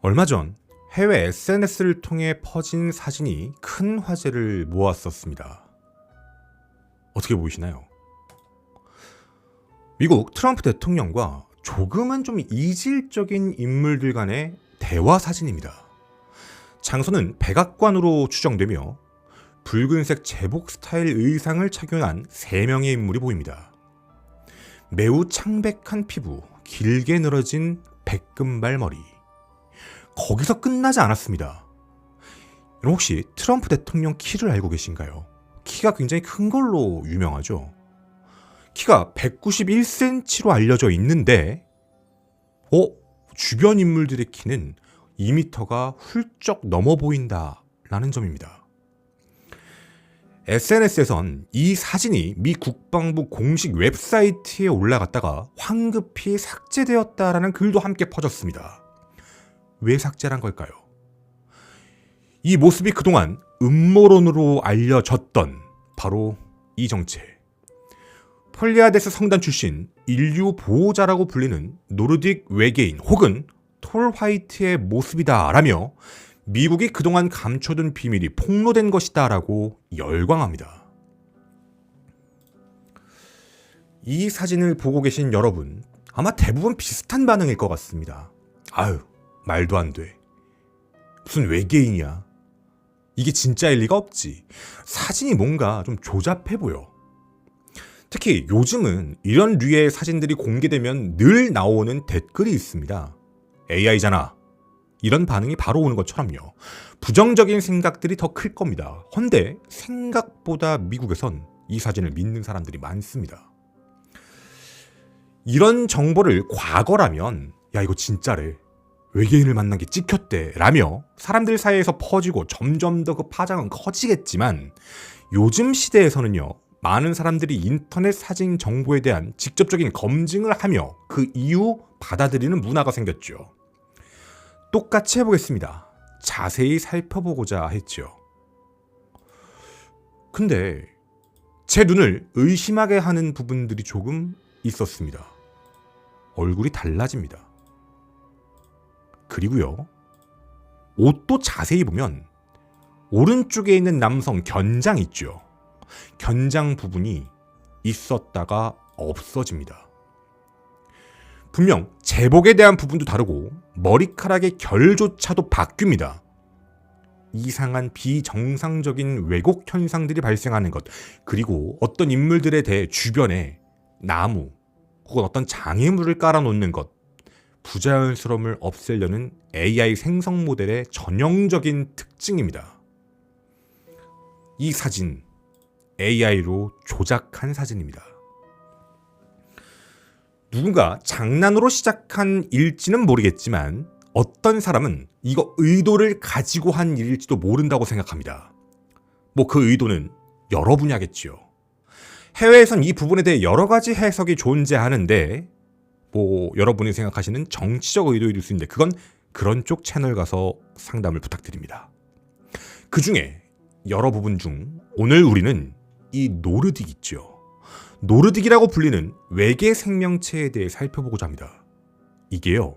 얼마 전 해외 SNS를 통해 퍼진 사진이 큰 화제를 모았었습니다. 어떻게 보이시나요? 미국 트럼프 대통령과 조금은 좀 이질적인 인물들 간의 대화 사진입니다. 장소는 백악관으로 추정되며 붉은색 제복 스타일 의상을 착용한 3명의 인물이 보입니다. 매우 창백한 피부, 길게 늘어진 백금발 머리. 거기서 끝나지 않았습니다. 여러분 혹시 트럼프 대통령 키를 알고 계신가요? 키가 굉장히 큰 걸로 유명하죠. 키가 191cm로 알려져 있는데 주변 인물들의 키는 2m가 훌쩍 넘어 보인다라는 점입니다. SNS에선 이 사진이 미 국방부 공식 웹사이트에 올라갔다가 황급히 삭제되었다라는 글도 함께 퍼졌습니다. 왜 삭제한 걸까요? 이 모습이 그동안 음모론으로 알려졌던 바로 이 정체. 폴리아데스 성단 출신 인류 보호자라고 불리는 노르딕 외계인 혹은 톨 화이트의 모습이다 라며 미국이 그동안 감춰둔 비밀이 폭로된 것이다 라고 열광합니다. 이 사진을 보고 계신 여러분 아마 대부분 비슷한 반응일 것 같습니다. 아유, 말도 안 돼. 무슨 외계인이야. 이게 진짜일 리가 없지. 사진이 뭔가 좀 조잡해 보여. 특히 요즘은 이런 류의 사진들이 공개되면 늘 나오는 댓글이 있습니다. AI잖아. 이런 반응이 바로 오는 것처럼요. 부정적인 생각들이 더 클 겁니다. 헌데 생각보다 미국에선 이 사진을 믿는 사람들이 많습니다. 이런 정보를 과거라면 야 이거 진짜래. 외계인을 만난 게 찍혔대 라며 사람들 사이에서 퍼지고 점점 더 그 파장은 커지겠지만 요즘 시대에서는요. 많은 사람들이 인터넷 사진 정보에 대한 직접적인 검증을 하며 그 이후 받아들이는 문화가 생겼죠. 똑같이 해보겠습니다. 자세히 살펴보고자 했죠. 근데 제 눈을 의심하게 하는 부분들이 조금 있었습니다. 얼굴이 달라집니다. 그리고요. 옷도 자세히 보면 오른쪽에 있는 남성 견장 있죠. 견장 부분이 있었다가 없어집니다. 분명 제복에 대한 부분도 다르고 머리카락의 결조차도 바뀝니다. 이상한 비정상적인 왜곡 현상들이 발생하는 것, 그리고 어떤 인물들에 대해 주변에 나무 혹은 어떤 장애물을 깔아놓는 것, 부자연스러움을 없애려는 AI 생성 모델의 전형적인 특징입니다. 이 사진 AI로 조작한 사진입니다. 누군가 장난으로 시작한 일지는 모르겠지만 어떤 사람은 이거 의도를 가지고 한 일일지도 모른다고 생각합니다. 그 의도는 여러 분야겠지요. 해외에선 이 부분에 대해 여러 가지 해석이 존재하는데 여러분이 생각하시는 정치적 의도일 수 있는데 그건 그런 쪽 채널 가서 상담을 부탁드립니다. 그 중에 여러 부분 중 오늘 우리는 이 노르딕 있죠. 노르딕이라고 불리는 외계 생명체에 대해 살펴보고자 합니다. 이게요.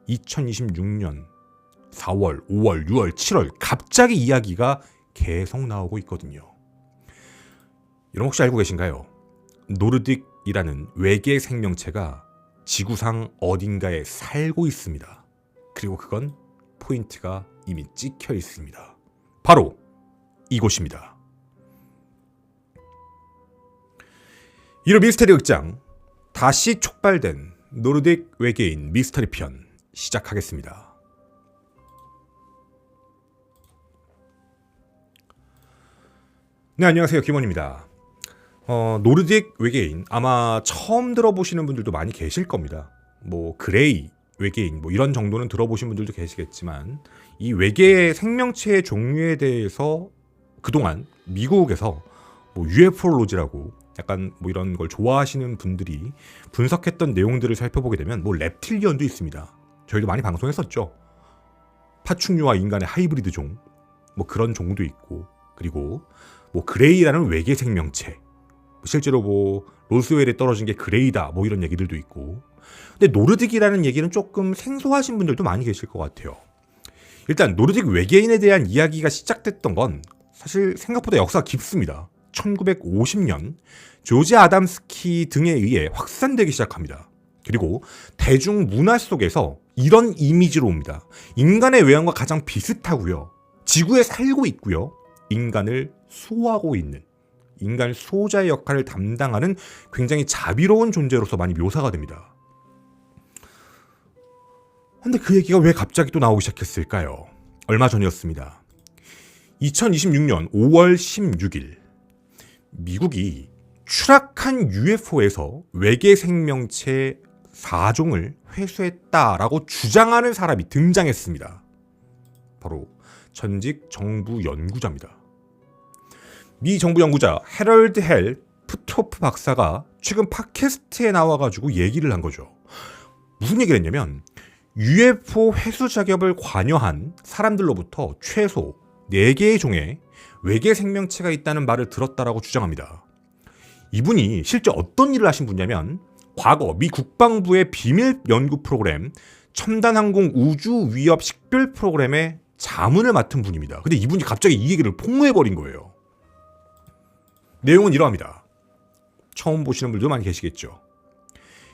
2026년 4월, 5월, 6월, 7월 갑자기 이야기가 계속 나오고 있거든요. 여러분 혹시 알고 계신가요? 노르딕이라는 외계 생명체가 지구상 어딘가에 살고 있습니다. 그리고 그건 포인트가 이미 찍혀 있습니다. 바로 이곳입니다. 1호 미스테리 극장 다시 촉발된 노르딕 외계인 미스터리 편 시작하겠습니다. 네, 안녕하세요. 김원입니다. 노르딕 외계인 아마 처음 들어보시는 분들도 많이 계실 겁니다. 그레이 외계인 이런 정도는 들어보신 분들도 계시겠지만 이 외계 생명체의 종류에 대해서 그동안 미국에서 UFO로지라고 약간 이런 걸 좋아하시는 분들이 분석했던 내용들을 살펴보게 되면 reptilian도 있습니다. 저희도 많이 방송했었죠. 파충류와 인간의 하이브리드 종 그런 종도 있고 그리고 그레이라는 외계 생명체 실제로 로스웰에 떨어진 게 그레이다 이런 얘기들도 있고 근데 노르딕이라는 얘기는 조금 생소하신 분들도 많이 계실 것 같아요. 일단 노르딕 외계인에 대한 이야기가 시작됐던 건 사실 생각보다 역사가 깊습니다. 1950년 조지 아담스키 등에 의해 확산되기 시작합니다. 그리고 대중문화 속에서 이런 이미지로 옵니다. 인간의 외형과 가장 비슷하고요. 지구에 살고 있고요. 인간을 수호하고 있는, 인간 수호자의 역할을 담당하는 굉장히 자비로운 존재로서 많이 묘사가 됩니다. 근데 그 얘기가 왜 갑자기 또 나오기 시작했을까요? 얼마 전이었습니다. 2026년 5월 16일 미국이 추락한 UFO에서 외계 생명체 4종을 회수했다라고 주장하는 사람이 등장했습니다. 바로 전직 정부 연구자입니다. 미 정부 연구자 헤럴드 헬 푸토프 박사가 최근 팟캐스트에 나와가지고 얘기를 한 거죠. 무슨 얘기를 했냐면 UFO 회수 작업을 관여한 사람들로부터 최소 4개의 종의 외계 생명체가 있다는 말을 들었다라고 주장합니다. 이분이 실제 어떤 일을 하신 분이냐면 과거 미 국방부의 비밀 연구 프로그램 첨단항공 우주 위협 식별 프로그램의 자문을 맡은 분입니다. 근데 이분이 갑자기 이 얘기를 폭로해버린 거예요. 내용은 이러합니다. 처음 보시는 분들도 많이 계시겠죠.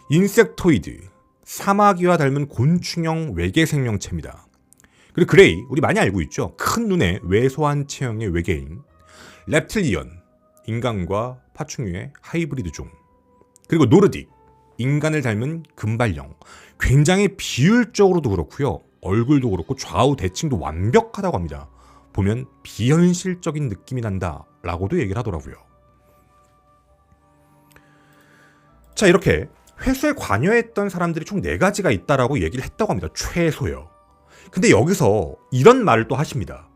인섹토이드, 사마귀와 닮은 곤충형 외계 생명체입니다. 그리고 그레이, 우리 많이 알고 있죠. 큰 눈에 왜소한 체형의 외계인. 랩틸리언, 인간과 파충류의 하이브리드 종. 그리고 노르딕, 인간을 닮은 금발형. 굉장히 비율적으로도 그렇고요. 얼굴도 그렇고 좌우 대칭도 완벽하다고 합니다. 보면 비현실적인 느낌이 난다 라고도 얘기를 하더라고요. 자, 이렇게 회수에 관여했던 사람들이 총 4가지가 있다라고 얘기를 했다고 합니다. 최소요. 근데 여기서 이런 말을 또 하십니다.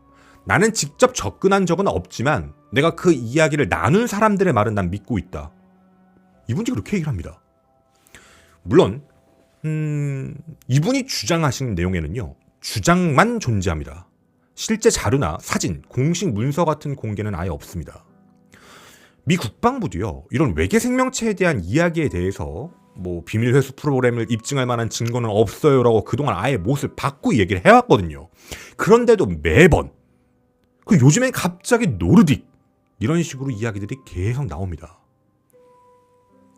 나는 직접 접근한 적은 없지만 내가 그 이야기를 나눈 사람들의 말은 난 믿고 있다. 이분이 그렇게 얘기를 합니다. 물론 이분이 주장하신 내용에는요. 주장만 존재합니다. 실제 자료나 사진, 공식 문서 같은 공개는 아예 없습니다. 미 국방부도요. 이런 외계 생명체에 대한 이야기에 대해서 비밀 회수 프로그램을 입증할 만한 증거는 없어요라고 그동안 아예 못을 받고 얘기를 해왔거든요. 그런데도 매번 요즘엔 갑자기 노르딕 이런 식으로 이야기들이 계속 나옵니다.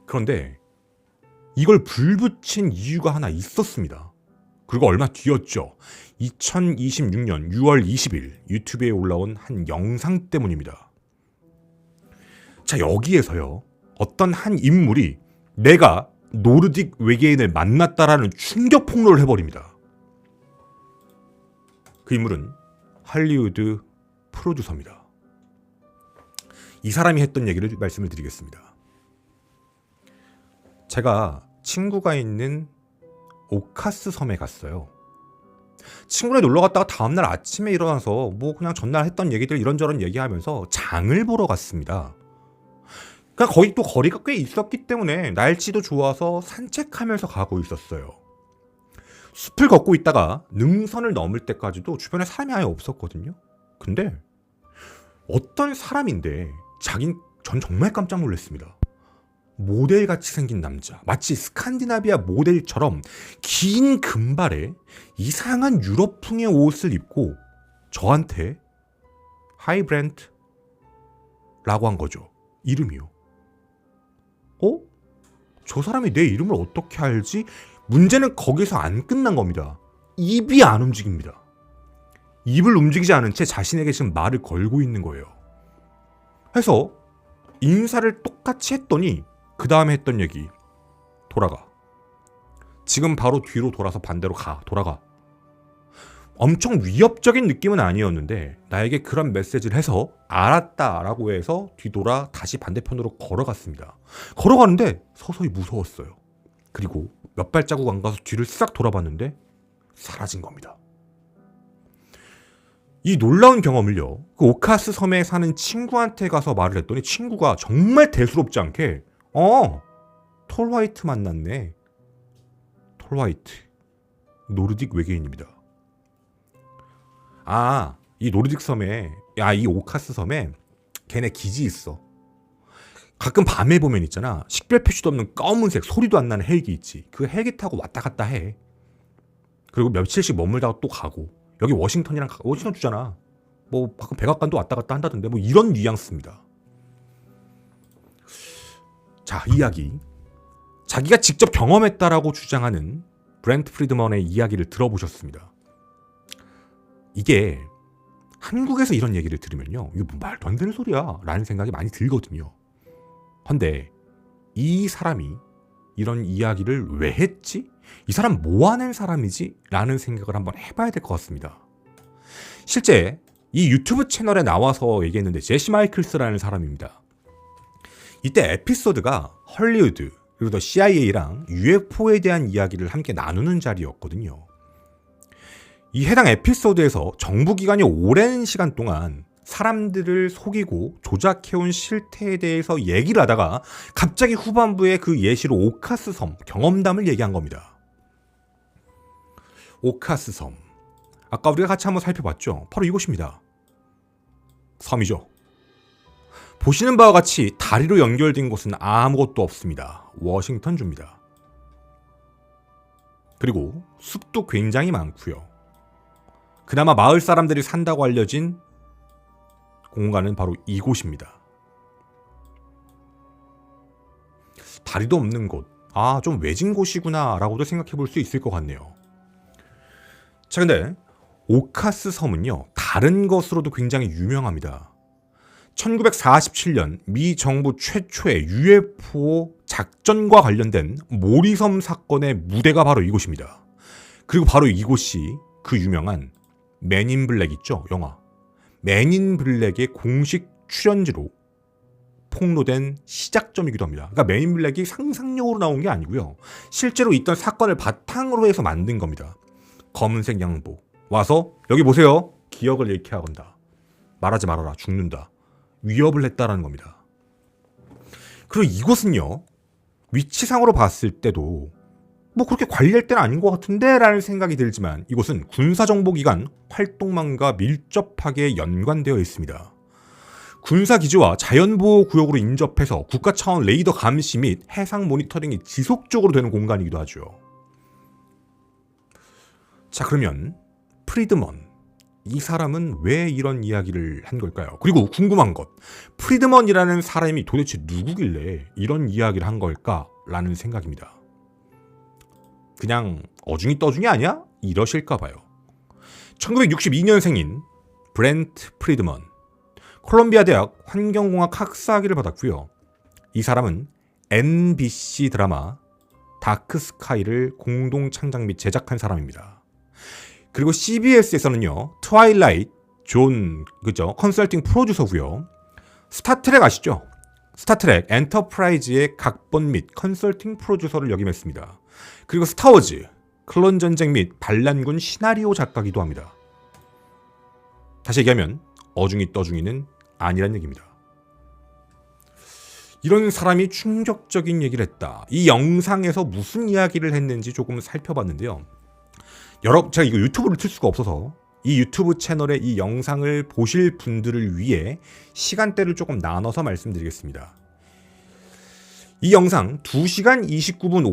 그런데 이걸 불붙인 이유가 하나 있었습니다. 그리고 얼마 뒤였죠. 2026년 6월 20일 유튜브에 올라온 한 영상 때문입니다. 자, 여기에서요. 어떤 한 인물이 내가 노르딕 외계인을 만났다라는 충격 폭로를 해버립니다. 그 인물은 할리우드 프로듀서입니다. 이 사람이 했던 얘기를 말씀을 드리겠습니다. 제가 친구가 있는 오카스 섬에 갔어요. 친구네 놀러 갔다가 다음날 아침에 일어나서 그냥 전날 했던 얘기들 이런저런 얘기하면서 장을 보러 갔습니다. 그러니까 거기 또 거리가 꽤 있었기 때문에 날씨도 좋아서 산책하면서 가고 있었어요. 숲을 걷고 있다가 능선을 넘을 때까지도 주변에 사람이 아예 없었거든요. 근데 어떤 사람인데 전 정말 깜짝 놀랐습니다. 모델같이 생긴 남자, 마치 스칸디나비아 모델처럼 긴 금발에 이상한 유럽풍의 옷을 입고 저한테 하이 브랜트 라고 한 거죠. 이름이요. 저 사람이 내 이름을 어떻게 알지? 문제는 거기서 안 끝난 겁니다. 입이 안 움직입니다. 입을 움직이지 않은 채 자신에게 지금 말을 걸고 있는 거예요. 해서 인사를 똑같이 했더니 그 다음에 했던 얘기, 돌아가. 지금 바로 뒤로 돌아서 반대로 돌아가. 엄청 위협적인 느낌은 아니었는데 나에게 그런 메시지를 해서 알았다라고 해서 뒤돌아 다시 반대편으로 걸어갔습니다. 걸어가는데 서서히 무서웠어요. 그리고 몇 발자국 안 가서 뒤를 싹 돌아봤는데 사라진 겁니다. 이 놀라운 경험을요, 그 오카스 섬에 사는 친구한테 가서 말을 했더니 친구가 정말 대수롭지 않게 톨 화이트 만났네. 톨 화이트. 노르딕 외계인입니다. 이 노르딕 섬에, 이 오카스 섬에 걔네 기지 있어. 가끔 밤에 보면 있잖아. 식별 표시도 없는 검은색, 소리도 안 나는 헬기 있지. 그 헬기 타고 왔다 갔다 해. 그리고 며칠씩 머물다가 또 가고. 여기 워싱턴 주잖아. 뭐 가끔 백악관도 왔다 갔다 한다던데 뭐 이런 뉘앙스입니다. 자, 이야기. 자기가 직접 경험했다라고 주장하는 브렌트 프리드먼의 이야기를 들어보셨습니다. 이게 한국에서 이런 얘기를 들으면요, 이거 뭐 말도 안 되는 소리야 라는 생각이 많이 들거든요. 근데 이 사람이 이런 이야기를 왜 했지? 이 사람 뭐 하는 사람이지? 라는 생각을 한번 해봐야 될 것 같습니다. 실제 이 유튜브 채널에 나와서 얘기했는데 제시 마이클스라는 사람입니다. 이때 에피소드가 헐리우드 그리고 또 CIA랑 UFO에 대한 이야기를 함께 나누는 자리였거든요. 이 해당 에피소드에서 정부기관이 오랜 시간 동안 사람들을 속이고 조작해온 실태에 대해서 얘기를 하다가 갑자기 후반부에 그 예시로 오카스 섬 경험담을 얘기한 겁니다. 오카스 섬. 아까 우리가 같이 한번 살펴봤죠? 바로 이곳입니다. 섬이죠. 보시는 바와 같이 다리로 연결된 곳은 아무것도 없습니다. 워싱턴주입니다. 그리고 숲도 굉장히 많고요. 그나마 마을 사람들이 산다고 알려진 공간은 바로 이곳입니다. 다리도 없는 곳. 아, 좀 외진 곳이구나 라고도 생각해 볼 수 있을 것 같네요. 자, 근데 오카스 섬은요, 다른 것으로도 굉장히 유명합니다. 1947년 미 정부 최초의 UFO 작전과 관련된 모리섬 사건의 무대가 바로 이곳입니다. 그리고 바로 이곳이 그 유명한 맨인 블랙 있죠? 영화. 맨인 블랙의 공식 출연지로 폭로된 시작점이기도 합니다. 그러니까 맨인 블랙이 상상력으로 나온 게 아니고요. 실제로 있던 사건을 바탕으로 해서 만든 겁니다. 검은색 양복. 와서 여기 보세요. 기억을 잃게 한다. 말하지 말아라. 죽는다. 위협을 했다라는 겁니다. 그리고 이곳은요, 위치상으로 봤을 때도 뭐 그렇게 관리할 때는 아닌 것 같은데 라는 생각이 들지만 이곳은 군사정보기관 활동망과 밀접하게 연관되어 있습니다. 군사기지와 자연보호구역으로 인접해서 국가 차원 레이더 감시 및 해상 모니터링이 지속적으로 되는 공간이기도 하죠. 자, 그러면 프리드먼, 이 사람은 왜 이런 이야기를 한 걸까요? 그리고 궁금한 것, 프리드먼이라는 사람이 도대체 누구길래 이런 이야기를 한 걸까라는 생각입니다. 그냥 어중이 떠중이 아니야? 이러실까 봐요. 1962년생인 브렌트 프리드먼, 콜롬비아 대학 환경공학 학사학위를 받았고요. 이 사람은 NBC 드라마 다크스카이를 공동 창작 및 제작한 사람입니다. 그리고 CBS에서는요, 트와일라이트 존 컨설팅 프로듀서고요. 스타트랙 아시죠? 스타트랙 엔터프라이즈의 각본 및 컨설팅 프로듀서를 역임했습니다. 그리고 스타워즈 클론 전쟁 및 반란군 시나리오 작가기도 합니다. 다시 얘기하면 어중이 떠중이는 아니란 얘기입니다. 이런 사람이 충격적인 얘기를 했다. 이 영상에서 무슨 이야기를 했는지 조금 살펴봤는데요. 제가 이거 유튜브를 틀 수가 없어서 이 유튜브 채널에 이 영상을 보실 분들을 위해 시간대를 조금 나눠서 말씀드리겠습니다. 이 영상 2시간 29분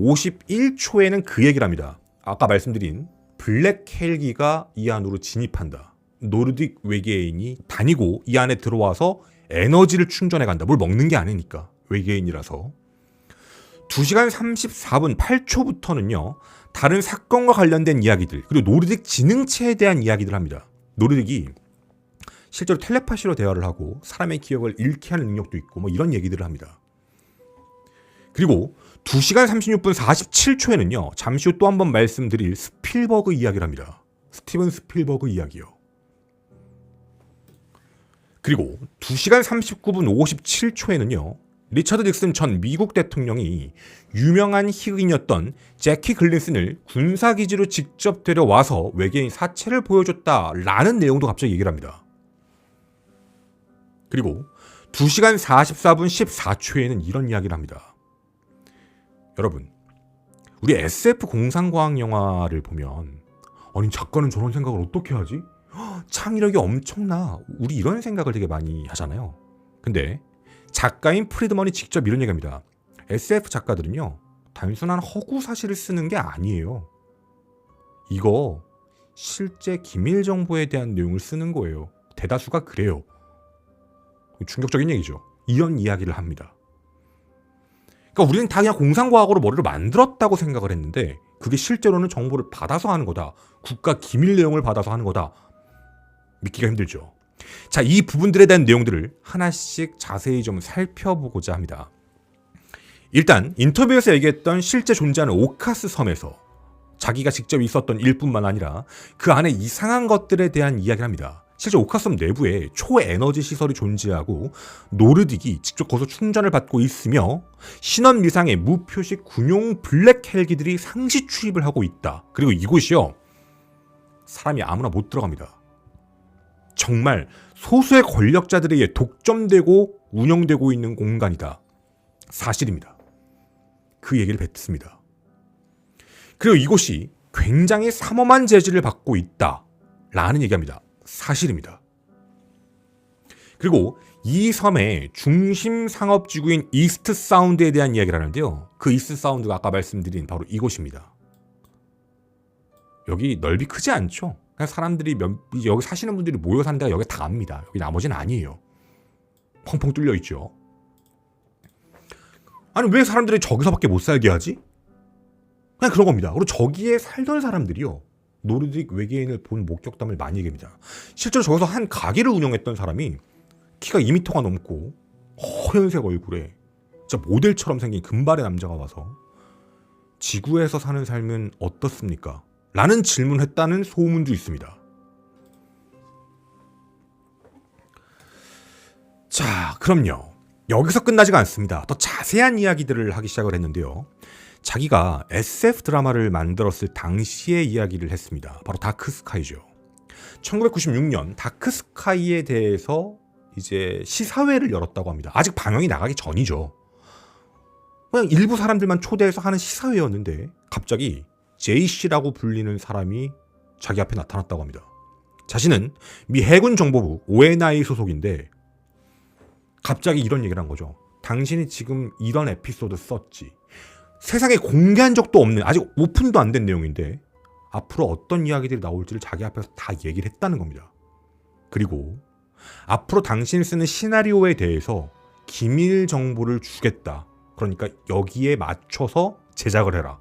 51초에는 그 얘기를 합니다. 아까 말씀드린 블랙 헬기가 이 안으로 진입한다. 노르딕 외계인이 다니고 이 안에 들어와서 에너지를 충전해 간다. 뭘 먹는 게 아니니까. 외계인이라서. 2시간 34분 8초부터는요. 다른 사건과 관련된 이야기들, 그리고 노르딕 지능체에 대한 이야기들 합니다. 노르딕이 실제로 텔레파시로 대화를 하고 사람의 기억을 잃게 하는 능력도 있고 뭐 이런 얘기들을 합니다. 그리고 2시간 36분 47초에는요. 잠시 후 또 한 번 말씀드릴 스필버그 이야기를 합니다. 스티븐 스필버그 이야기요. 그리고 2시간 39분 57초에는요. 리처드 닉슨 전 미국 대통령이 유명한 희극인이었던 제키 글린슨을 군사기지로 직접 데려와서 외계인 사체를 보여줬다라는 내용도 갑자기 얘기를 합니다. 그리고 2시간 44분 14초에는 이런 이야기를 합니다. 여러분, 우리 SF 공상과학 영화를 보면 아니 작가는 저런 생각을 어떻게 하지? 창의력이 엄청나. 우리 이런 생각을 되게 많이 하잖아요. 근데 작가인 프리드먼이 직접 이런 얘기합니다. SF 작가들은요, 단순한 허구 사실을 쓰는 게 아니에요. 이거 실제 기밀 정보에 대한 내용을 쓰는 거예요. 대다수가 그래요. 충격적인 얘기죠. 이런 이야기를 합니다. 그러니까 우리는 다 그냥 공상과학으로 머리를 만들었다고 생각을 했는데 그게 실제로는 정보를 받아서 하는 거다. 국가 기밀 내용을 받아서 하는 거다. 믿기가 힘들죠. 자, 이 부분들에 대한 내용들을 하나씩 자세히 좀 살펴보고자 합니다. 일단 인터뷰에서 얘기했던 실제 존재하는 오카스 섬에서 자기가 직접 있었던 일뿐만 아니라 그 안에 이상한 것들에 대한 이야기를 합니다. 실제 오카섬 내부에 초에너지 시설이 존재하고 노르딕이 직접 거기서 충전을 받고 있으며 신원 미상의 무표식 군용 블랙 헬기들이 상시 출입을 하고 있다. 그리고 이곳이요, 사람이 아무나 못 들어갑니다. 정말 소수의 권력자들에 의해 독점되고 운영되고 있는 공간이다. 사실입니다. 그 얘기를 뱉습니다. 그리고 이곳이 굉장히 삼엄한 제지를 받고 있다라는 얘기합니다. 사실입니다. 그리고 이 섬의 중심 상업지구인 이스트 사운드에 대한 이야기를 하는데요. 그 이스트 사운드가 아까 말씀드린 바로 이곳입니다. 여기 넓이 크지 않죠? 그냥 사람들이 여기 사시는 분들이 모여 사는 데가 여기 다입니다. 여기 나머지는 아니에요. 펑펑 뚫려 있죠. 아니 왜 사람들이 저기서밖에 못 살게 하지? 그냥 그런 겁니다. 그리고 저기에 살던 사람들이요, 노르딕 외계인을 본 목격담을 많이 얘기합니다. 실제로 저기서 한 가게를 운영했던 사람이 키가 2m가 넘고 허연색 얼굴에 진짜 모델처럼 생긴 금발의 남자가 와서 지구에서 사는 삶은 어떻습니까? 라는 질문을 했다는 소문도 있습니다. 자, 그럼요. 여기서 끝나지가 않습니다. 더 자세한 이야기들을 하기 시작을 했는데요. 자기가 SF 드라마를 만들었을 당시의 이야기를 했습니다. 바로 다크스카이죠. 1996년 다크스카이에 대해서 이제 시사회를 열었다고 합니다. 아직 방영이 나가기 전이죠. 그냥 일부 사람들만 초대해서 하는 시사회였는데 갑자기 JC라고 불리는 사람이 자기 앞에 나타났다고 합니다. 자신은 미 해군 정보부 ONI 소속인데 갑자기 이런 얘기를 한 거죠. 당신이 지금 이런 에피소드 썼지. 세상에 공개한 적도 없는, 아직 오픈도 안 된 내용인데 앞으로 어떤 이야기들이 나올지를 자기 앞에서 다 얘기를 했다는 겁니다. 그리고 앞으로 당신이 쓰는 시나리오에 대해서 기밀 정보를 주겠다. 그러니까 여기에 맞춰서 제작을 해라.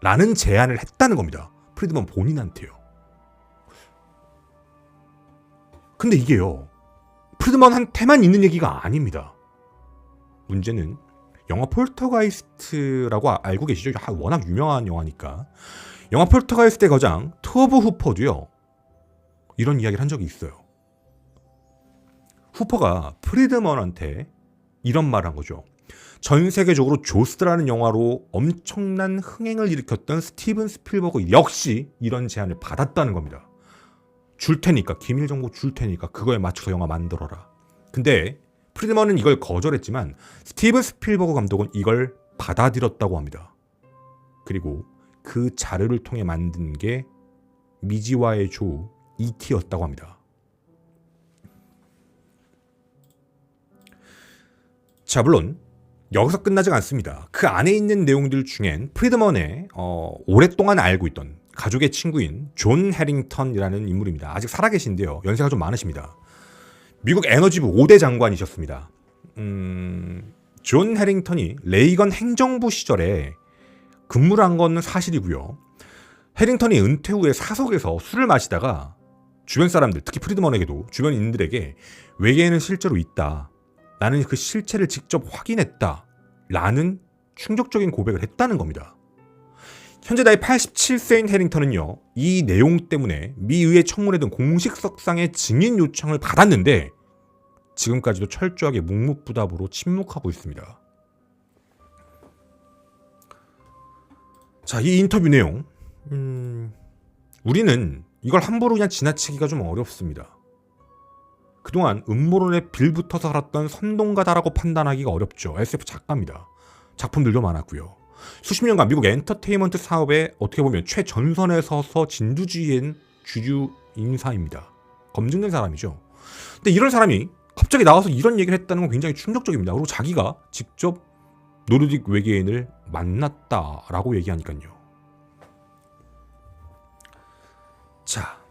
라는 제안을 했다는 겁니다. 프리드먼 본인한테요. 근데 이게요, 프리드먼한테만 있는 얘기가 아닙니다. 문제는 영화 폴터가이스트라고 알고 계시죠? 워낙 유명한 영화니까. 영화 폴터가이스트의 거장 토브 후퍼도요, 이런 이야기를 한 적이 있어요. 후퍼가 프리드먼한테 이런 말을 한 거죠. 전 세계적으로 조스트라는 영화로 엄청난 흥행을 일으켰던 스티븐 스필버그 역시 이런 제안을 받았다는 겁니다. 줄 테니까, 기밀 정보 줄 테니까 그거에 맞춰서 영화 만들어라. 근데 프리드먼은 이걸 거절했지만 스티븐 스필버그 감독은 이걸 받아들였다고 합니다. 그리고 그 자료를 통해 만든 게 미지와의 조우 E.T.였다고 합니다. 자, 물론 여기서 끝나지 않습니다. 그 안에 있는 내용들 중엔 프리드먼의 오랫동안 알고 있던 가족의 친구인 존 해링턴이라는 인물입니다. 아직 살아계신데요. 연세가 좀 많으십니다. 미국 에너지부 5대 장관이셨습니다. 존 해링턴이 레이건 행정부 시절에 근무를 한 건 사실이고요. 해링턴이 은퇴 후에 사석에서 술을 마시다가 주변 사람들, 특히 프리드먼에게도 주변인들에게 외계인은 실제로 있다. 나는 그 실체를 직접 확인했다. 라는 충격적인 고백을 했다는 겁니다. 현재 나이 87세인 해링턴은요, 이 내용 때문에 미 의회 청문회 등 공식 석상의 증인 요청을 받았는데 지금까지도 철저하게 묵묵부답으로 침묵하고 있습니다. 자, 이 인터뷰 내용, 우리는 이걸 함부로 그냥 지나치기가 좀 어렵습니다. 그동안 음모론에 빌붙어서 살았던 선동가다라고 판단하기가 어렵죠. SF 작가입니다. 작품들도 많았고요. 수십 년간 미국 엔터테인먼트 사업에 어떻게 보면 최전선에 서서 진두지휘한 주류 인사입니다. 검증된 사람이죠. 근데 이런 사람이 갑자기 나와서 이런 얘기를 했다는 건 굉장히 충격적입니다. 그리고 자기가 직접 노르딕 외계인을 만났다라고 얘기하니까요. 자,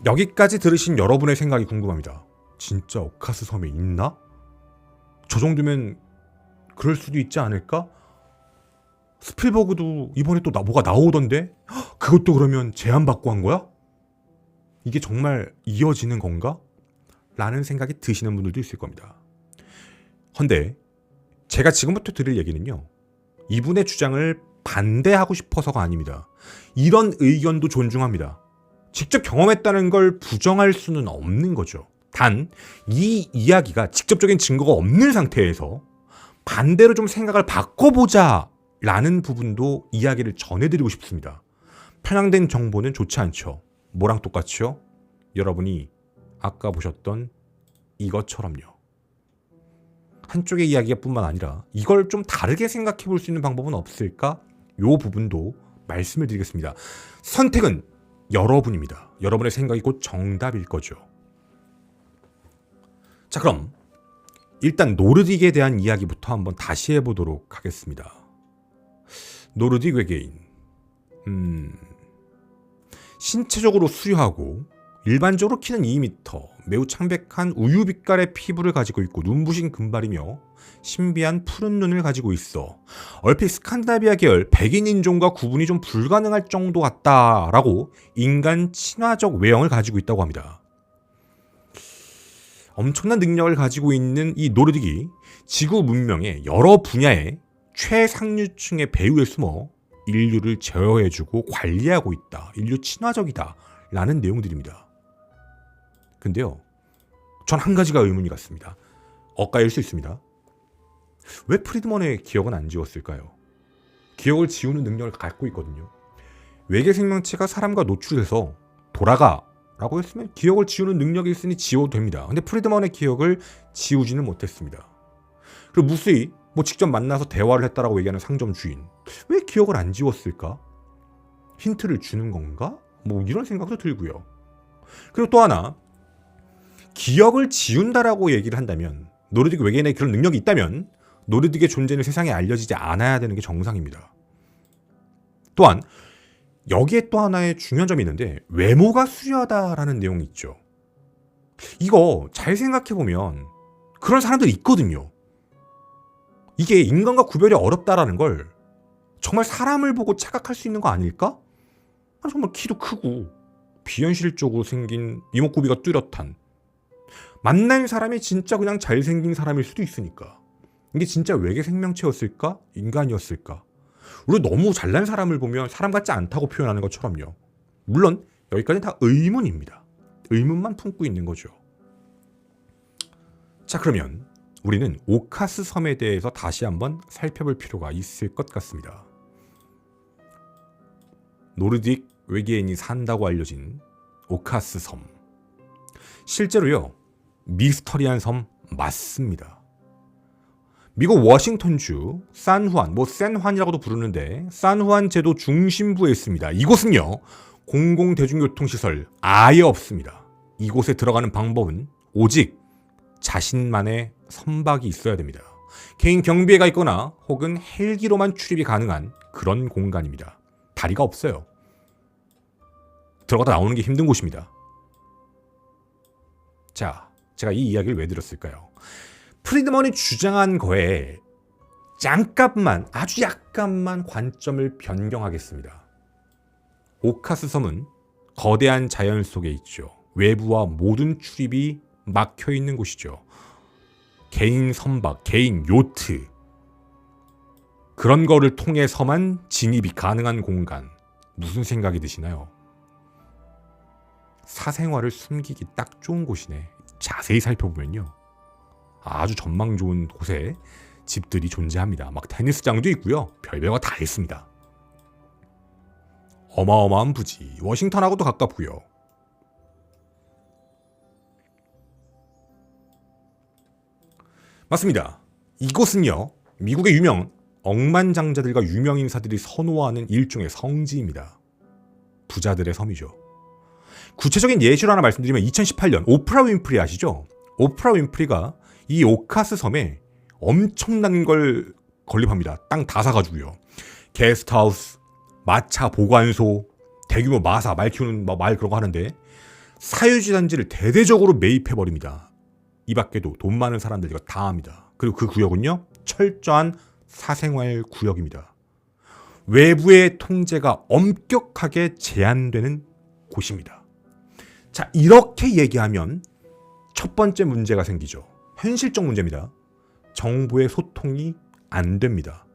여기까지 들으신 여러분의 생각이 궁금합니다. 진짜 오카스 섬에 있나? 저 정도면 그럴 수도 있지 않을까? 스필버그도 이번에 또 뭐가 나오던데? 그것도 그러면 제안받고 한 거야? 이게 정말 이어지는 건가? 라는 생각이 드시는 분들도 있을 겁니다. 헌데 제가 지금부터 드릴 얘기는요, 이분의 주장을 반대하고 싶어서가 아닙니다. 이런 의견도 존중합니다. 직접 경험했다는 걸 부정할 수는 없는 거죠. 단 이 이야기가 직접적인 증거가 없는 상태에서 반대로 좀 생각을 바꿔보자 라는 부분도 이야기를 전해드리고 싶습니다. 편향된 정보는 좋지 않죠. 뭐랑 똑같죠? 여러분이 아까 보셨던 이것처럼요. 한쪽의 이야기가 뿐만 아니라 이걸 좀 다르게 생각해 볼 수 있는 방법은 없을까? 요 부분도 말씀을 드리겠습니다. 선택은 여러분입니다. 여러분의 생각이 곧 정답일 거죠. 자, 그럼 일단 노르딕에 대한 이야기부터 한번 다시 해보도록 하겠습니다. 노르딕 외계인, 신체적으로 수려하고 일반적으로 키는 2m, 매우 창백한 우유빛깔의 피부를 가지고 있고 눈부신 금발이며 신비한 푸른 눈을 가지고 있어 얼핏 스칸디나비아 계열 백인 인종과 구분이 좀 불가능할 정도 같다라고 인간 친화적 외형을 가지고 있다고 합니다. 엄청난 능력을 가지고 있는 이 노르딕이 지구 문명의 여러 분야의 최상류층의 배후에 숨어 인류를 제어해주고 관리하고 있다. 인류 친화적이다. 라는 내용들입니다. 근데요, 전 한 가지가 의문이 같습니다. 엇갈릴 수 있습니다. 왜 프리드먼의 기억은 안 지웠을까요? 기억을 지우는 능력을 갖고 있거든요. 외계 생명체가 사람과 노출해서 돌아가 라고 했으면 기억을 지우는 능력이 있으니 지워도 됩니다. 근데 프리드먼의 기억을 지우지는 못했습니다. 그리고 무수히 직접 만나서 대화를 했다라고 얘기하는 상점 주인, 왜 기억을 안 지웠을까? 힌트를 주는 건가? 이런 생각도 들고요. 그리고 또 하나, 기억을 지운다라고 얘기를 한다면, 노르딕 외계인의 그런 능력이 있다면 노르딕의 존재는 세상에 알려지지 않아야 되는 게 정상입니다. 또한 여기에 또 하나의 중요한 점이 있는데, 외모가 수려하다라는 내용이 있죠. 이거 잘 생각해보면 그런 사람들이 있거든요. 이게 인간과 구별이 어렵다라는 걸 정말 사람을 보고 착각할 수 있는 거 아닐까? 정말 키도 크고 비현실적으로 생긴 이목구비가 뚜렷한, 만난 사람이 진짜 그냥 잘생긴 사람일 수도 있으니까. 이게 진짜 외계 생명체였을까? 인간이었을까? 우리 너무 잘난 사람을 보면 사람 같지 않다고 표현하는 것처럼요. 물론 여기까지는 다 의문입니다. 의문만 품고 있는 거죠. 자, 그러면 우리는 오카스 섬에 대해서 다시 한번 살펴볼 필요가 있을 것 같습니다. 노르딕 외계인이 산다고 알려진 오카스 섬. 실제로요, 미스터리한 섬 맞습니다. 미국 워싱턴주 산후안, 샌환이라고도 부르는데 산후안 제도 중심부에 있습니다. 이곳은요, 공공대중교통시설 아예 없습니다. 이곳에 들어가는 방법은 오직 자신만의 선박이 있어야 됩니다. 개인 경비회가 있거나 혹은 헬기로만 출입이 가능한 그런 공간입니다. 다리가 없어요. 들어가다 나오는 게 힘든 곳입니다. 자, 제가 이 이야기를 왜 드렸을까요? 프리드먼이 주장한 거에 잠깐만, 아주 약간만 관점을 변경하겠습니다. 오카스 섬은 거대한 자연 속에 있죠. 외부와 모든 출입이 막혀 있는 곳이죠. 개인 선박, 개인 요트, 그런 거를 통해서만 진입이 가능한 공간. 무슨 생각이 드시나요? 사생활을 숨기기 딱 좋은 곳이네. 자세히 살펴보면요, 아주 전망 좋은 곳에 집들이 존재합니다. 테니스장도 있고요. 별별거 다 있습니다. 어마어마한 부지. 워싱턴하고도 가깝고요. 맞습니다. 이곳은요, 미국의 억만장자들과 유명 인사들이 선호하는 일종의 성지입니다. 부자들의 섬이죠. 구체적인 예시로 하나 말씀드리면 2018년 오프라 윈프리 아시죠? 오프라 윈프리가 이 오카스 섬에 엄청난 걸 건립합니다. 땅 다 사가지고요. 게스트하우스, 마차 보관소, 대규모 마사, 말 키우는 말 그런 거 하는데 사유지 단지를 대대적으로 매입해버립니다. 이 밖에도 돈 많은 사람들 이거 다 합니다. 그리고 그 구역은요, 철저한 사생활 구역입니다. 외부의 통제가 엄격하게 제한되는 곳입니다. 자, 이렇게 얘기하면 첫 번째 문제가 생기죠. 현실적 문제입니다. 정부의 소통이 안 됩니다.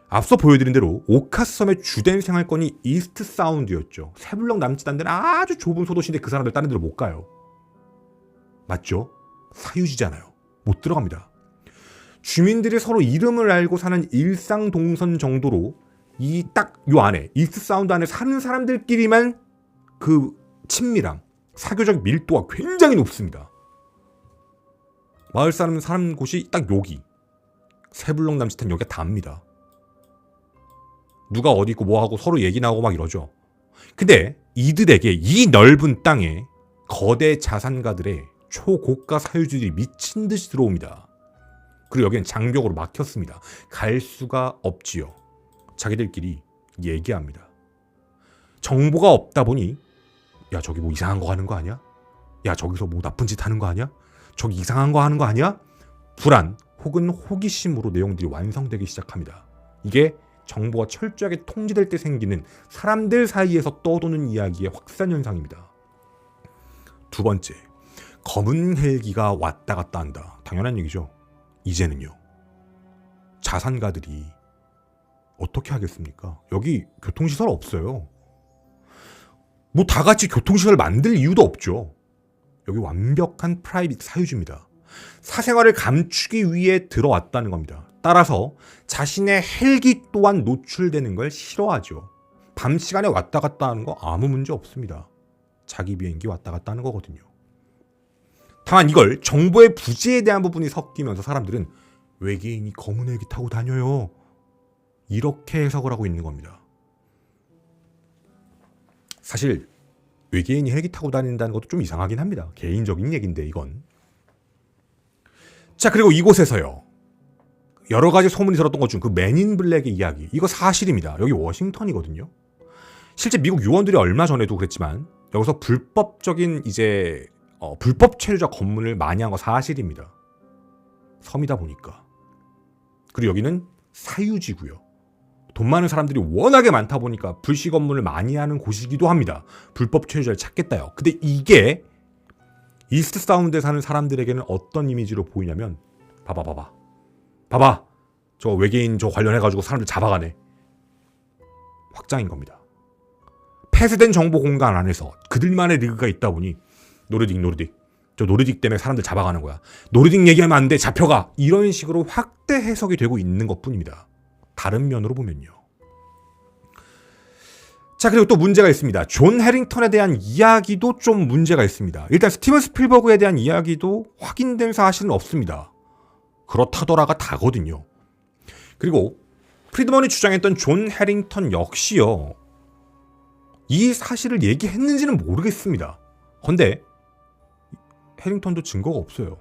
앞서 보여드린 대로 오카섬의 주된 생활권이 이스트 사운드였죠. 세 블럭 남짓 안 되는 아주 좁은 소도시인데 그 사람들 다른 데로 못 가요. 맞죠? 사유지잖아요. 못 들어갑니다. 주민들이 서로 이름을 알고 사는 일상 동선 정도로 이 딱 요 안에 이스트 사운드 안에 사는 사람들끼리만 그 친밀함, 사교적 밀도가 굉장히 높습니다. 마을 사람 사는 곳이 딱 여기 세 블럭 남짓한 여기가 답니다. 누가 어디 있고 뭐하고 서로 얘기 나오고 막 이러죠. 근데 이들에게 이 넓은 땅에 거대 자산가들의 초고가 사유지들이 미친 듯이 들어옵니다. 그리고 여기는 장벽으로 막혔습니다. 갈 수가 없지요. 자기들끼리 얘기합니다. 정보가 없다 보니 야 저기 뭐 이상한 거 하는 거 아니야? 야 저기서 뭐 나쁜 짓 하는 거 아니야? 저기 이상한 거 하는 거 아니야? 불안 혹은 호기심으로 내용들이 완성되기 시작합니다. 이게 정보가 철저하게 통제될 때 생기는 사람들 사이에서 떠도는 이야기의 확산 현상입니다. 두 번째, 검은 헬기가 왔다 갔다 한다. 당연한 얘기죠. 이제는요. 자산가들이 어떻게 하겠습니까? 여기 교통시설 없어요. 뭐 다 같이 교통시설 만들 이유도 없죠. 여기 완벽한 프라이빗 사유지입니다. 사생활을 감추기 위해 들어왔다는 겁니다. 따라서 자신의 헬기 또한 노출되는 걸 싫어하죠. 밤 시간에 왔다 갔다 하는 거 아무 문제 없습니다. 자기 비행기 왔다 갔다 하는 거거든요. 다만 이걸 정보의 부재에 대한 부분이 섞이면서 사람들은 외계인이 검은 헬기 타고 다녀요. 이렇게 해석을 하고 있는 겁니다. 사실 외계인이 헬기 타고 다닌다는 것도 좀 이상하긴 합니다. 개인적인 얘기인데 이건. 자, 그리고 이곳에서요. 여러 가지 소문이 들었던 것 중 그 맨인 블랙의 이야기. 이거 사실입니다. 여기 워싱턴이거든요. 실제 미국 요원들이 얼마 전에도 그랬지만 여기서 불법적인 불법 체류자 검문을 많이 한 거 사실입니다. 섬이다 보니까. 그리고 여기는 사유지고요. 돈 많은 사람들이 워낙에 많다 보니까 불시 검문을 많이 하는 곳이기도 합니다. 불법 체류자를 찾겠다요. 근데 이게 이스트 사운드에 사는 사람들에게는 어떤 이미지로 보이냐면 봐봐 저 외계인 저 관련해가지고 사람들 잡아가네. 확장인 겁니다. 폐쇄된 정보 공간 안에서 그들만의 리그가 있다 보니 노르딕 저 노르딕 때문에 사람들 잡아가는 거야. 노르딕 얘기하면 안 돼. 잡혀가. 이런 식으로 확대 해석이 되고 있는 것뿐입니다. 다른 면으로 보면요. 자, 그리고 또 문제가 있습니다. 존 해링턴에 대한 이야기도 좀 문제가 있습니다. 일단 스티븐 스필버그에 대한 이야기도 확인된 사실은 없습니다. 그렇다더라가 다거든요. 그리고 프리드먼이 주장했던 존 해링턴 역시요. 이 사실을 얘기했는지는 모르겠습니다. 근데 해링턴도 증거가 없어요.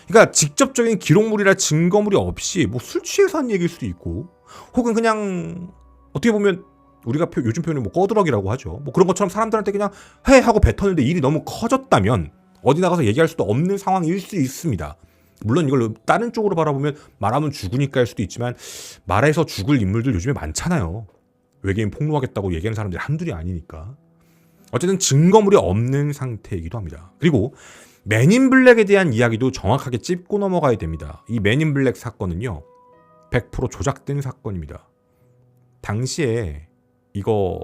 그러니까 직접적인 기록물이나 증거물이 없이 뭐 술 취해서 한 얘기일 수도 있고 혹은 그냥 어떻게 보면 우리가 요즘 표현은 뭐 꺼드럭이라고 하죠. 뭐 그런 것처럼 사람들한테 그냥 해 하고 뱉었는데 일이 너무 커졌다면 어디 나가서 얘기할 수도 없는 상황일 수 있습니다. 물론 이걸 다른 쪽으로 바라보면 말하면 죽으니까일 수도 있지만 말해서 죽을 인물들 요즘에 많잖아요. 외계인 폭로하겠다고 얘기하는 사람들이 한둘이 아니니까. 어쨌든 증거물이 없는 상태이기도 합니다. 그리고 맨인 블랙에 대한 이야기도 정확하게 짚고 넘어가야 됩니다. 이 맨인 블랙 사건은요. 100% 조작된 사건입니다. 당시에 이거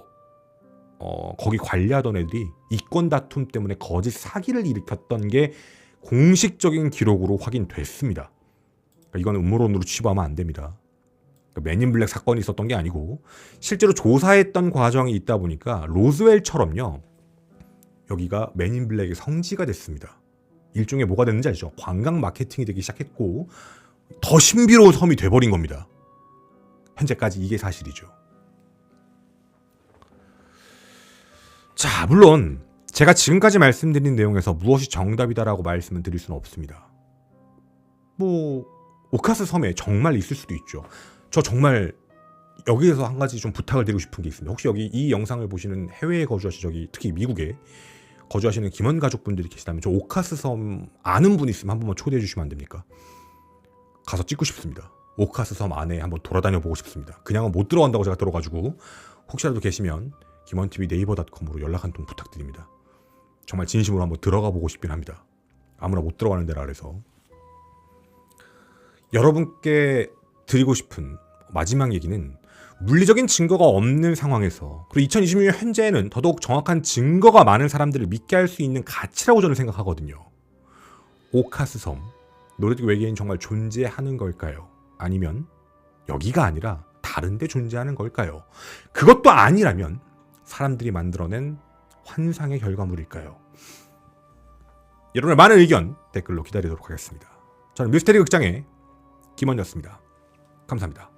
거기 관리하던 애들이 이권 다툼 때문에 거짓 사기를 일으켰던 게 공식적인 기록으로 확인됐습니다. 그러니까 이건 음모론으로 치부하면 안 됩니다. 그러니까 맨인 블랙 사건이 있었던 게 아니고 실제로 조사했던 과정이 있다 보니까 로즈웰처럼요. 여기가 맨인 블랙의 성지가 됐습니다. 일종의 뭐가 됐는지 알죠? 관광 마케팅이 되기 시작했고 더 신비로운 섬이 돼버린 겁니다. 현재까지 이게 사실이죠. 자, 물론 제가 지금까지 말씀드린 내용에서 무엇이 정답이다라고 말씀을 드릴 수는 없습니다. 뭐 오카스 섬에 정말 있을 수도 있죠. 저 정말 여기에서 한 가지 좀 부탁을 드리고 싶은 게 있습니다. 혹시 여기 이 영상을 보시는 해외에 거주하시는 특히 미국에 거주하시는 김원 가족분들이 계시다면 저 오카스 섬 아는 분 있으면 한 번만 초대해 주시면 안 됩니까? 가서 찍고 싶습니다. 오카스 섬 안에 한번 돌아다녀 보고 싶습니다. 그냥은 못 들어간다고 제가 들어가지고 혹시라도 계시면 김원TV 네이버닷컴으로 연락 한 통 부탁드립니다. 정말 진심으로 한번 들어가 보고 싶긴 합니다. 아무나 못 들어가는 데라 그래서. 여러분께 드리고 싶은 마지막 얘기는 물리적인 증거가 없는 상황에서 그리고 2026년 현재에는 더더욱 정확한 증거가 많은 사람들을 믿게 할 수 있는 가치라고 저는 생각하거든요. 오카스 섬, 노르딕 외계인 정말 존재하는 걸까요? 아니면 여기가 아니라 다른 데 존재하는 걸까요? 그것도 아니라면 사람들이 만들어낸 환상의 결과물일까요? 여러분의 많은 의견 댓글로 기다리도록 하겠습니다. 저는 미스테리 극장의 김원이었습니다. 감사합니다.